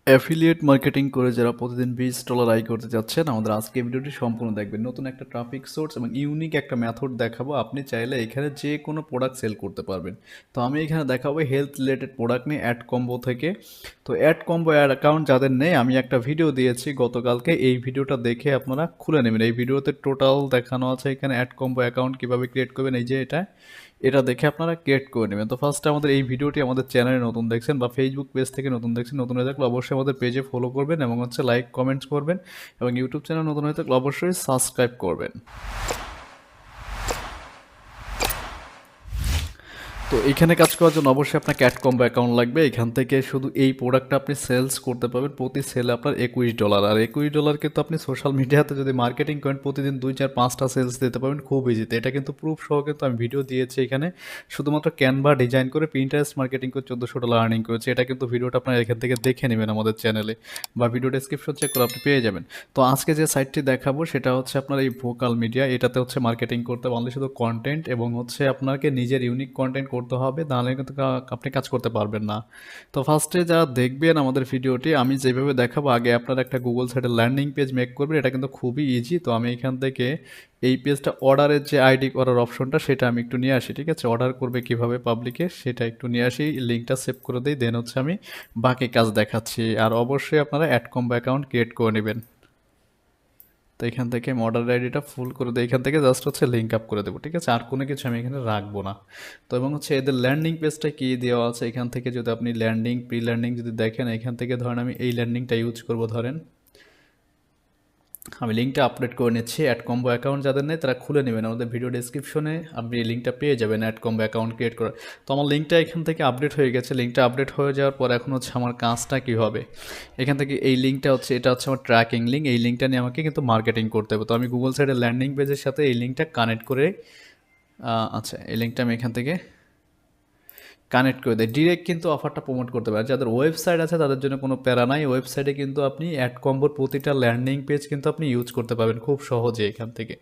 Affiliate marketing করে যারা প্রতিদিন $20 আয় করতে যাচ্ছেন, আমাদের আজকে ভিডিওটি সম্পূর্ণ দেখবেন। নতুন একটা ট্রাফিক সোর্স এবং ইউনিক একটা মেথড দেখাবো। আপনি চাইলে এখানে যে কোনো প্রোডাক্ট সেল করতে পারবেন। তো আমি এখানে দেখাবো হেলথ রিলেটেড প্রোডাক্ট নিয়ে অ্যাড কম্বো থেকে। তো অ্যাড কম্বো অ্যাড অ্যাকাউন্ট যাদের নেই, আমি একটা ভিডিও দিয়েছি গতকালকে, এই ভিডিওটা দেখে আপনারা খুলে নেবেন। এই ভিডিওতে টোটাল দেখানো আছে এখানে অ্যাড কম্বো অ্যাকাউন্ট কীভাবে ক্রিয়েট করবেন। এই যে এটা দেখে আপনারা ক্রিয়েট করে নেবেন। তো ফার্স্টে আমাদের এই ভিডিওটি আমাদের চ্যানেলে নতুন দেখছেন বা ফেসবুক পেজ থেকে নতুন দেখছেন, নতুন হয়ে থাকলে অবশ্যই আমাদের পেজে ফলো করবেন এবং লাইক কমেন্টস করবেন, এবং ইউটিউব চ্যানেল নতুন হয়ে থাকলে অবশ্যই সাবস্ক্রাইব করবেন। তো এখানে কাজ করার জন্য অবশ্যই আপনাকে অ্যাড কম্বো অ্যাকাউন্ট লাগবে। এখান থেকে শুধু এই প্রোডাক্টটা আপনি সেলস করতে পারবেন, প্রতি সেলে আপনার $21। আর $21 কিন্তু আপনি সোশ্যাল মিডিয়াতে যদি মার্কেটিং করেন প্রতিদিন 2 4 5টা সেলস দিতে পারবেন খুব ইজিতে। এটা কিন্তু প্রুফ সহ কিন্তু আমি ভিডিও দিয়েছি এখানে। শুধুমাত্র ক্যানভা ডিজাইন করে প্রিন্টারেস্ট মার্কেটিং করে $1400 আর্নিং করেছে। এটা কিন্তু ভিডিওটা আপনার এখান থেকে দেখে নেবেন আমাদের চ্যানেলে, বা ভিডিও ডেসক্রিপশন চেক করে আপনি পেয়ে যাবেন। তো আজকে যে সাইটটি দেখাবো সেটা হচ্ছে আপনার এই ভোকাল মিডিয়া। এটাতে হচ্ছে মার্কেটিং করতে পারলে শুধু কন্টেন্ট এবং আপনাকে নিজের ইউনিক কন্টেন্ট করতে হবে, নাহলে কিন্তু আপনি কাজ করতে পারবেন না। তো ফার্স্টে যারা দেখবেন আমাদের ভিডিওটি, আমি যেভাবে দেখাবো, আগে আপনারা একটা গুগল সাইটে ল্যান্ডিং পেজ মেক করবেন। এটা কিন্তু খুবই ইজি। তো আমি এখান থেকে এই পেজটা অর্ডারের যে আইডি করার অপশনটা সেটা আমি একটু নিয়ে আসি, ঠিক আছে? অর্ডার করবে কিভাবে পাবলিকে সেটা একটু নিয়ে আসি, লিঙ্কটা সেভ করে দিই, দেন আমি বাকি কাজ দেখাচ্ছি। আর অবশ্যই আপনারা অ্যাড কম্বো অ্যাকাউন্ট ক্রিয়েট করে নেবেন। তো এখান থেকে আমি অর্ডার আইডিটা ফুল করে দিই, এখান থেকে জাস্ট লিঙ্ক আপ করে দেবো, ঠিক আছে? আর কোনো কিছু আমি এখানে রাখবো না। তো এবং এদের ল্যান্ডিং পেজটা কী দেওয়া আছে এখান থেকে, যদি আপনি ল্যান্ডিং প্রি ল্যান্ডিং যদি দেখেন, এখান থেকে ধরেন আমি এই ল্যান্ডিংটা ইউজ করব। ধরেন আমি লিঙ্কটা আপডেট করে নিচ্ছি। অ্যাড কম্বো অ্যাকাউন্ট যাদের নেই তারা খুলে নেবেন, আমাদের ভিডিও ডেসক্রিপশনে আপনি এই লিঙ্কটা পেয়ে যাবেন অ্যাড কম্বো অ্যাকাউন্ট ক্রিয়েট করার। তো আমার লিঙ্কটা এখান থেকে আপডেট হয়ে গেছে। লিঙ্কটা আপডেট হয়ে যাওয়ার পর এখন আমার কাজটা কী হবে, এখান থেকে এই লিঙ্কটা এটা আমার ট্র্যাকিং লিঙ্ক। এই লিঙ্কটা নিয়ে আমাকে কিন্তু মার্কেটিং করতে হবে। তো আমি গুগল সাইটের ল্যান্ডিং পেজের সাথে এই লিঙ্কটা কানেক্ট করে, আচ্ছা এই লিঙ্কটা আমি এখান থেকে কানেক্ট করে দেয়, ডিরেক্ট কিন্তু অফারটা প্রমোট করতে পারে। যাদের ওয়েবসাইট আছে তাদের জন্য কোনো প্যারা নাই। ওয়েবসাইটে কিন্তু আপনি অ্যাড কম্বোর প্রতিটা ল্যান্ডিং পেজ কিন্তু আপনি ইউজ করতে পারবেন খুব সহজে। এখান থেকে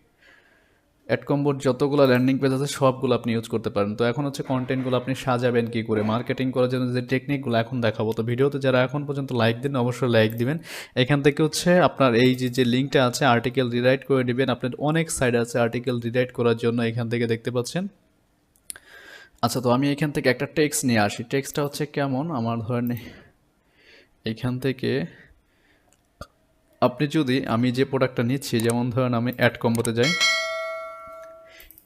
অ্যাড কম্বোর যতগুলো ল্যান্ডিং পেজ আছে সবগুলো আপনি ইউজ করতে পারেন। তো এখন কন্টেন্টগুলো আপনি সাজাবেন কী করে, মার্কেটিং করার জন্য যে টেকনিকগুলো এখন দেখাবো। তো ভিডিওতে যারা এখন পর্যন্ত লাইক দিন অবশ্যই লাইক দিবেন। এখান থেকে আপনার এই যে লিঙ্কটা আছে, আর্টিকেল রিরাইট করে নেবেন। আপনার অনেক সাইট আছে আর্টিকেল রিরাইট করার জন্য, এখান থেকে দেখতে পাচ্ছেন। আচ্ছা, তো আমি এখান থেকে একটা টেক্সট নিয়ে আসি। টেক্সটটা কেমন, আমার ধরেন এখান থেকে আপনি যদি, আমি যে প্রোডাক্টটা নিচ্ছি, যেমন ধরেন আমি অ্যাড কম্বোতে যাই,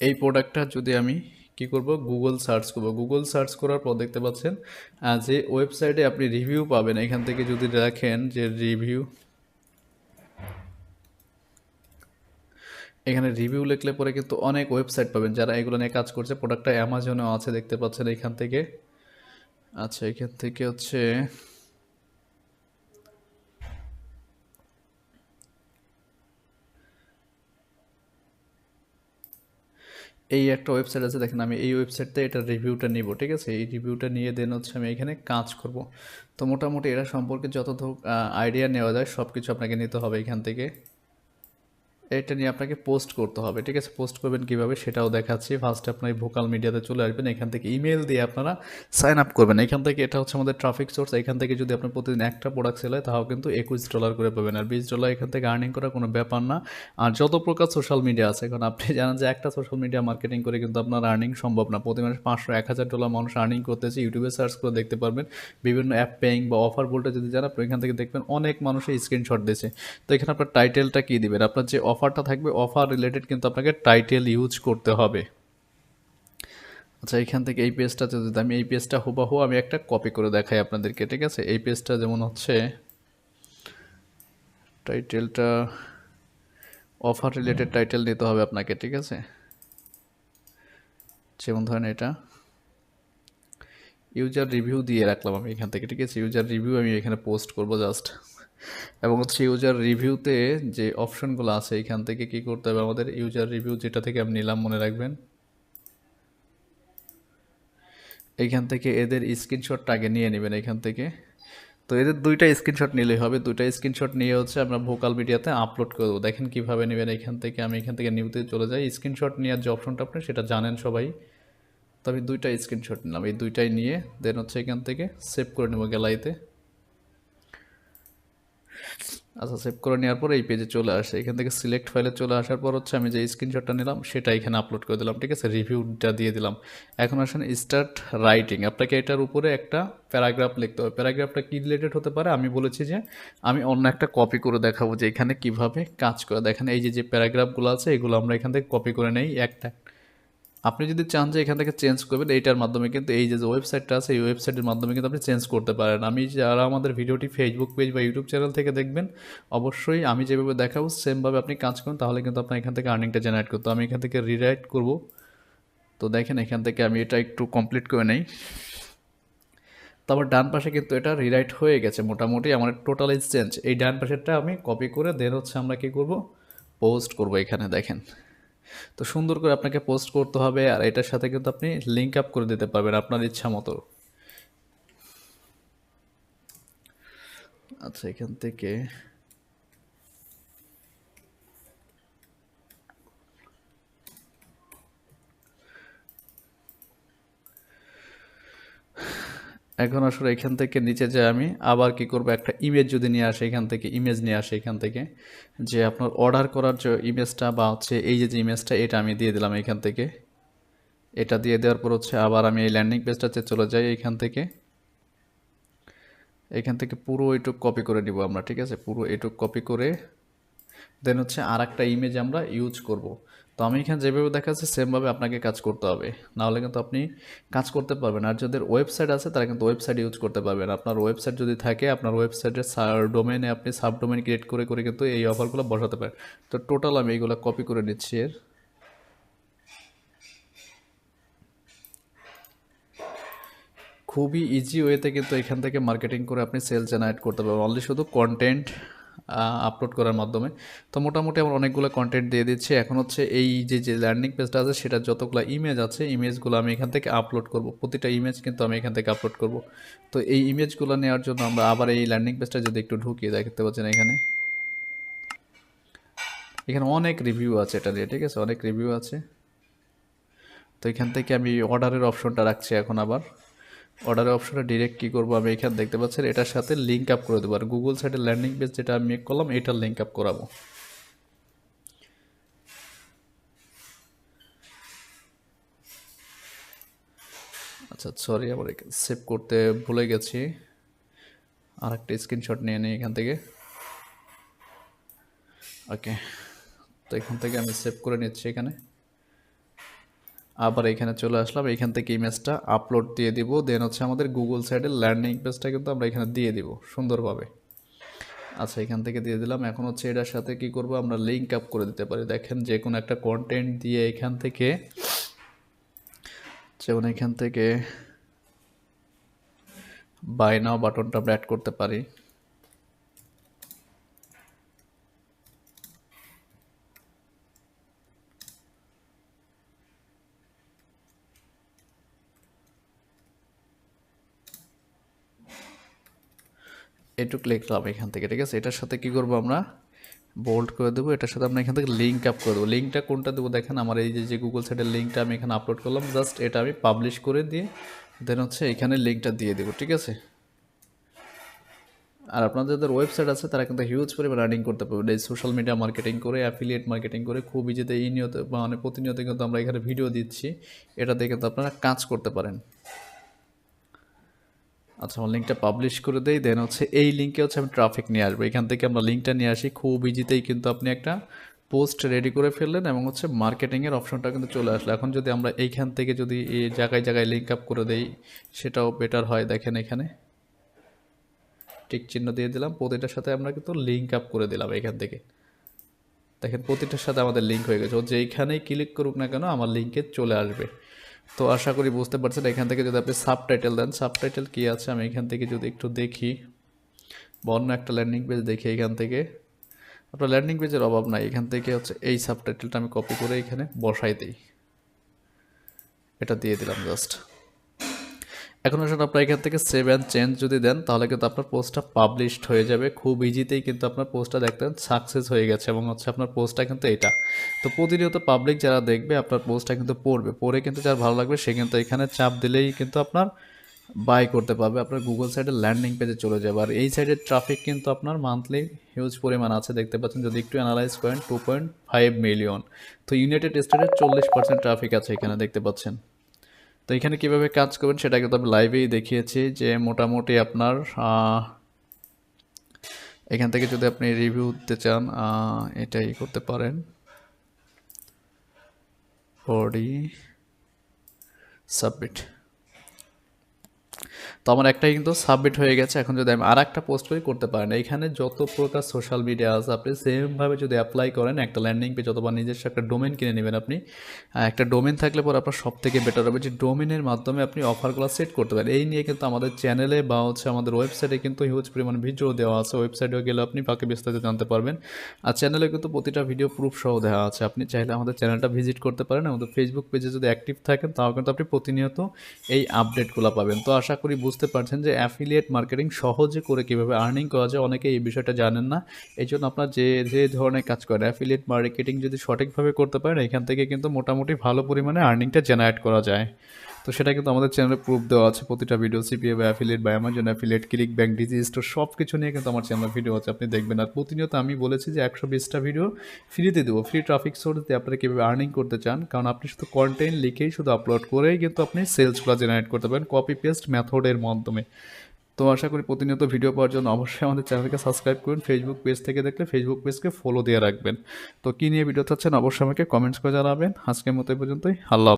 এই প্রোডাক্টটা যদি আমি কি করব, গুগল সার্চ করব। গুগল সার্চ করার পর দেখতে পাচ্ছেন যে ওয়েবসাইটে আপনি রিভিউ পাবেন। এখান থেকে যদি দেখেন যে রিভিউ, এখানে রিভিউ লিখলে পরে কিন্তু অনেক ওয়েবসাইট পাবেন যারা এগুলো নিয়ে কাজ করছে। প্রোডাক্টটা অ্যামাজনেও আছে দেখতে পাচ্ছেন এখান থেকে। আচ্ছা, এখান থেকে এই একটা ওয়েবসাইট আছে দেখেন, আমি এই ওয়েবসাইটতে এটা রিভিউটা নিব, ঠিক আছে? এই রিভিউটা নিয়ে দেন আমি এখানে কাজ করব। তো মোটামুটি এরা সম্পর্কে যতটুকু আইডিয়া নেওয়া যায় সব কিছু আপনাকে নিতে হবে এখান থেকে। এটা নিয়ে আপনাকে পোস্ট করতে হবে, ঠিক আছে? পোস্ট করবেন কীভাবে সেটাও দেখাচ্ছি। ফার্স্টে আপনার ভোকাল মিডিয়াতে চলে আসবেন, এখান থেকে ইমেল দিয়ে আপনারা সাইন আপ করবেন। এখান থেকে এটা আমাদের ট্রাফিক সোর্স। এখান থেকে যদি আপনার প্রতিদিন একটা প্রোডাক্ট সেল হয় তাও কিন্তু $21 করে পাবেন। আর $20 এখান থেকে আর্নিং করার কোনো ব্যাপার না। আর যত প্রকার সোশ্যাল মিডিয়া আছে, এখন আপনি জানেন যে একটা সোশ্যাল মিডিয়া মার্কেটিং করে কিন্তু আপনার আর্নিং সম্ভব না। প্রতি মাসে $500 $1000 মানুষ আর্নিং করতেছে। ইউটিউবে সার্চ করে দেখতে পারবেন, বিভিন্ন অ্যাপ পেইং বা অফার বলতে যদি জান, আপনি এখান থেকে দেখবেন অনেক মানুষই স্ক্রিনশট দিয়েছে। তো এখানে আপনার টাইটেলটা কী দিবেন, আপনার যে অফারটা থাকবে অফার রিলেটেড কিন্তু আপনাকে টাইটেল ইউজ করতে হবে। আচ্ছা, এখান থেকে এই পেজটাতে যদি আমি এই পেজটা হুবাহু আমি একটা কপি করে দেখাই আপনাদেরকে, ঠিক আছে? এই পেজটা যেমন টাইটেলটা অফার রিলেটেড টাইটেল নিতে হবে আপনাকে, ঠিক আছে? যেমন ধরেন এটা ইউজার রিভিউ দিয়ে রাখলাম আমি এখান থেকে, ঠিক আছে? ইউজার রিভিউ আমি এখানে পোস্ট করব জাস্ট। এবং ইউজার রিভিউতে যে অপশনগুলো আছে এখান থেকে কি করতে হবে, আমাদের ইউজার রিভিউ যেটা থেকে আমি নিলাম, মনে রাখবেন এইখান থেকে এদের স্ক্রিনশটটা আগে নিয়ে নেবেন এখান থেকে। তো এদের দুইটা স্ক্রিনশট নিলেই হবে। দুইটা স্ক্রিনশট নিয়ে আমরা ভোকাল মিডিয়াতে আপলোড করে দেবো। দেখেন কীভাবে নেবেন। এখান থেকে আমি নিউতে চলে যাই। স্ক্রিনশট নেওয়ার যে অপশনটা আপনি সেটা জানেন সবাই। তো আমি দুইটা স্ক্রিনশট নিলাম, এই দুইটাই নিয়ে দেন এখান থেকে সেভ করে নেবো গ্যালারিতে। আচ্ছা, সেভ করে নেওয়ার পর এই পেজে চলে আসে, এখান থেকে সিলেক্ট ফাইলে চলে আসার পর হচ্ছে আমি যে স্ক্রিনশটটা নিলাম সেটা এখানে আপলোড করে দিলাম, ঠিক আছে, রিভিউটা দিয়ে দিলাম। এখন আসেন স্টার্ট রাইটিং, আপনাকে এটার উপরে একটা প্যারাগ্রাফ লিখতে হবে। প্যারাগ্রাফটা কি রিলেটেড হতে পারে, আমি বলেছি যে আমি অন্য একটা কপি করে দেখাবো যে এখানে কিভাবে কাজ করে। দেখেন এই যে যে প্যারাগ্রাফগুলো আছে এগুলো আমরা এখান থেকে কপি করে নেই একটা। আপনি যদি চান যে এখান থেকে চেঞ্জ করবেন এইটার মাধ্যমে, কিন্তু এই যে ওয়েবসাইটটা আছে এই ওয়েবসাইটের মাধ্যমে কিন্তু আপনি চেঞ্জ করতে পারেন। আমি যারা আমাদের ভিডিওটি ফেসবুক পেজ বা ইউটিউব চ্যানেল থেকে দেখবেন, অবশ্যই আমি যেভাবে দেখাবো সেমভাবে আপনি কাজ করুন, তাহলে কিন্তু আপনার এখান থেকে আর্নিংটা জেনারেট করতে। আমি এখান থেকে রিরাইট করব। তো দেখেন এখান থেকে আমি এটা একটু কমপ্লিট করে নেই। তারপর ডান পাশে কিন্তু এটা রিরাইট হয়ে গেছে মোটামুটি, আমার টোটাল চেঞ্জ। এই ডান পাশেরটা আমি কপি করে দেন হচ্ছে আমরা কি করব, পোস্ট করব এখানে দেখেন। তো সুন্দর করে আপনাকে পোস্ট করতে হবে, আর এটার সাথে কিন্তু আপনি লিঙ্ক আপ করে দিতে পারবেন আপনার ইচ্ছা মতো। আচ্ছা, এখান থেকে এখন আসলে এখান থেকে নিচে যে আমি আবার কি করব, একটা ইমেজ যদি নিয়ে আসে এখান থেকে, ইমেজ নিয়ে আসে এখান থেকে, যে আপনার অর্ডার করার যে ইমেজটা বা হচ্ছে এই যে ইমেজটা এটা আমি দিয়ে দিলাম এখান থেকে। এটা দিয়ে দেওয়ার পর হচ্ছে আবার আমি এই ল্যান্ডিং পেজটাতে চলে যাই এখান থেকে পুরো এইটুক কপি করে নিব আমরা, ঠিক আছে, পুরো এইটুক কপি করে দেন হচ্ছে আর একটা ইমেজ আমরা ইউজ করব। তো আমি এখানে যেভাবে দেখাচ্ছি সেমভাবে আপনাকে কাজ করতে হবে, নাহলে কিন্তু আপনি কাজ করতে পারবেন। আর যাদের ওয়েবসাইট আছে তারা কিন্তু ওয়েবসাইট ইউজ করতে পারবেন। আপনার ওয়েবসাইট যদি থাকে আপনার ওয়েবসাইটের ডোমেনে আপনি সাব ডোমেন ক্রিয়েট করে করে কিন্তু এই অফারগুলো বসাতে পারেন। তো টোটাল আমি এইগুলো কপি করে নিচ্ছি এর। খুবই ইজি ওয়েতে কিন্তু এখান থেকে মার্কেটিং করে আপনি সেল জেনারেট করতে পারবেন, অনলি শুধু কন্টেন্ট আপলোড করার মাধ্যমে। তো মোটামুটি আমার অনেকগুলো কন্টেন্ট দিয়ে দিচ্ছি। এখন হচ্ছে এই যে যে ল্যান্ডিং পেজটা আছে সেটা যতগুলো ইমেজ আছে ইমেজগুলো আমি এখান থেকে আপলোড করব, প্রতিটা ইমেজ কিন্তু আমি এখান থেকে আপলোড করব। তো এই ইমেজগুলো নেওয়ার জন্য আমরা আবার এই ল্যান্ডিং পেজটা যদি একটু ঢুকিয়ে দেখতে পাচ্ছেন এখানে, এখানে অনেক রিভিউ আছে এটা নিয়ে, ঠিক আছে, অনেক রিভিউ আছে। তো এখান থেকে আমি অর্ডারের অপশনটা রাখছি এখন আবার। অর্ডারের অপশনে ডিরেক্ট কী করবো, আমি এখানে দেখতে পাচ্ছেন এটার সাথে লিঙ্ক আপ করে দেবো, আর গুগল সাইটের ল্যান্ডিং পেজ যেটা আমি মেক করলাম এটার লিঙ্ক আপ করাবো। আচ্ছা সরি, আমার সেভ করতে ভুলে গেছি, আর একটা স্ক্রিনশট নিয়ে নিই এখান থেকে। ওকে, তো এখান থেকে আমি সেভ করে নিচ্ছি এখানে। আবার এখানে চলে আসলাম, এখান থেকে ইমেজটা আপলোড দিয়ে দিব, দেন হচ্ছে আমাদের গুগল সাইটের ল্যান্ডিং পেজটা কিন্তু আমরা এখানে দিয়ে দিব সুন্দরভাবে। আচ্ছা, এখান থেকে দিয়ে দিলাম। এখন হচ্ছে এটার সাথে কি করব, আমরা লিঙ্ক আপ করে দিতে পারি। দেখেন যে কোনো একটা কন্টেন্ট দিয়ে এখান থেকে, যেমন এখান থেকে বাই নাও বাটনটা আমরা অ্যাড করতে পারি। এটুক লিখলাম এখান থেকে, ঠিক আছে। এটার সাথে কি করব, আমরা বোল্ড করে দেবো, এটার সাথে আমরা এখান থেকে লিঙ্ক আপ করে দেবো। লিঙ্কটা কোনটা দেবো দেখেন, আমার এই যে গুগল সাইটের লিঙ্কটা আমি এখানে আপলোড করলাম, জাস্ট এটা আমি পাবলিশ করে দিয়ে দেন হচ্ছে এখানে লিঙ্কটা দিয়ে দেবো, ঠিক আছে। আর আপনাদের যাদের ওয়েবসাইট আছে তারা কিন্তু হিউজ পরিমাণ আর্নিং করতে পারবেন এই সোশ্যাল মিডিয়া মার্কেটিং করে, অ্যাফিলিয়েট মার্কেটিং করে। খুব ইজিতে এই নিয়ত মানে প্রতিনিয়ত কিন্তু আমরা এখানে ভিডিও দিচ্ছি, এটা দিয়ে কিন্তু আপনারা কাজ করতে পারেন। আচ্ছা, আমার লিঙ্কটা পাবলিশ করে দেই, দেন হচ্ছে এই লিঙ্কে হচ্ছে আমি ট্রাফিক নিয়ে আসবো। এখান থেকে আমরা লিঙ্কটা নিয়ে আসি, খুব ইজিতেই কিন্তু আপনি একটা পোস্ট রেডি করে ফেললেন এবং হচ্ছে মার্কেটিংয়ের অপশনটা কিন্তু চলে আসলো। এখন যদি আমরা এইখান থেকে যদি এই জায়গায় জায়গায় লিঙ্ক আপ করে দেই সেটাও বেটার হয়। দেখেন এখানে টিক চিহ্ন দিয়ে দিলাম, প্রতিটার সাথে আমরা কিন্তু লিঙ্ক আপ করে দিলাম এখান থেকে। দেখেন প্রতিটার সাথে আমাদের লিঙ্ক হয়ে গেছে, ও যেইখানেই ক্লিক করুক না কেন আমার লিঙ্কে চলে আসবে। তো আশা করি বুঝতে পারছেন। এখান থেকে যদি আপনি সাবটাইটেল দেন, সাবটাইটেল কী আছে আমি এখান থেকে যদি একটু দেখি, বা অন্য একটা ল্যান্ডিং পেজ দেখি, এখান থেকে আপনার ল্যান্ডিং পেজের অভাব নাই, এখান থেকে হচ্ছে এই সাবটাইটেলটা আমি কপি করে এখানে বসাই দিই, এটা দিয়ে দিলাম জাস্ট। এখন আসলে আপনার এখান থেকে সেভ অ্যান্ড চেঞ্জ যদি দেন তাহলে কিন্তু আপনার পোস্টটা পাবলিশড হয়ে যাবে। খুব ইজিতেই কিন্তু আপনার পোস্টটা দেখতেন সাকসেস হয়ে গেছে, এবং হচ্ছে আপনার পোস্টটা কিন্তু এটা। তো প্রতিনিয়ত পাবলিক যারা দেখবে আপনার পোস্টটা কিন্তু পড়বে, পড়ে কিন্তু যার ভালো লাগবে সে কিন্তু এখানে চাপ দিলেই কিন্তু আপনার বাই করতে পারবে, আপনার গুগল সাইটের ল্যান্ডিং পেজে চলে যাবে। আর এই সাইটের ট্রাফিক কিন্তু আপনার মান্থলি হিউজ পরিমাণ আছে, দেখতে পাচ্ছেন যদি একটু অ্যানালাইজ করেন 2.5 মিলিয়ন। তো ইউনাইটেড স্টেটের 40% ট্রাফিক আছে এখানে দেখতে পাচ্ছেন। তো এখানে কীভাবে কাজ করবেন সেটা কিন্তু আমি লাইভেই দেখিয়েছি, যে মোটামুটি আপনার এখান থেকে যদি আপনি রিভিউ দিতে চান এটাই করতে পারেন, বডি সাবমিট। তো আমার একটাই কিন্তু সাবমিট হয়ে গেছে। এখন যদি আমি আর একটা পোস্ট করি করতে পারেন। এখানে যত প্রকার সোশ্যাল মিডিয়া আছে আপনি সেমভাবে যদি অ্যাপ্লাই করেন একটা ল্যান্ডিং পেজ অথবা নিজস্ব একটা ডোমেন কিনে নেবেন আপনি। একটা ডোমেন থাকলে পরে আপনার সব থেকে বেটার হবে যে ডোমেনের মাধ্যমে আপনি অফারগুলো সেট করতে পারেন। এই নিয়ে কিন্তু আমাদের চ্যানেলে বা হচ্ছে আমাদের ওয়েবসাইটে কিন্তু হিউজ পরিমাণ ভিডিও দেওয়া আছে। ওয়েবসাইটেও গেলে আপনি বাকি বিস্তারিত জানতে পারবেন। আর চ্যানেলে কিন্তু প্রতিটা ভিডিও প্রুফ সহ দেওয়া আছে। আপনি চাইলে আমাদের চ্যানেলটা ভিজিট করতে পারেন। আমাদের ফেসবুক পেজে যদি অ্যাক্টিভ থাকেন তাও কিন্তু আপনি প্রতিনিয়ত এই আপডেটগুলো পাবেন। তো আশা করি বুঝতে পারছেন যে অ্যাফিলিয়েট মার্কেটিং সহজে করে কীভাবে আর্নিং করা যায়, অনেকে এই বিষয়টা জানেন না। এই জন্য আপনার যে ধরনের কাজ করেন অ্যাফিলিয়েট মার্কেটিং যদি সঠিকভাবে করতে পারেন এখান থেকে কিন্তু মোটামুটি ভালো পরিমাণে আর্নিংটা জেনারেট করা যায়। তো সেটা কিন্তু আমাদের চ্যানেলে প্রুফ দেওয়া আছে, প্রতিটা ভিডিও সিপিএ বা অ্যাফিলিয়েট বা Amazon affiliate, ClickBank, Digistore সব কিছু নিয়ে কিন্তু আমার চ্যানেলে ভিডিও আছে, আপনি দেখবেন। আর প্রতিনিয়ত আমি বলেছি যে 120টা ভিডিও ফ্রিতে দেবো, ফ্রি ট্রাফিক সোর্স দিয়ে আপনারা কীভাবে আর্নিং করতে চান, কারণ আপনি শুধু কন্টেন্ট লিখেই শুধু আপলোড করেই কিন্তু আপনি সেলসগুলো জেনারেট করতে পারেন কপি পেস্ট মেথডের মাধ্যমে। তো আশা করি প্রতিনিয়ত ভিডিও পাওয়ার জন্য অবশ্যই আমাদের চ্যানেলকে সাবস্ক্রাইব করুন। ফেসবুক পেজ থেকে দেখলে ফেসবুক পেজকে ফলো দিয়ে রাখবেন। তো কী নিয়ে ভিডিও চাচ্ছেন অবশ্যই আমাকে কমেন্টস করে জানাবেন। আজকের মতো এই পর্যন্তই। আল্লাহ।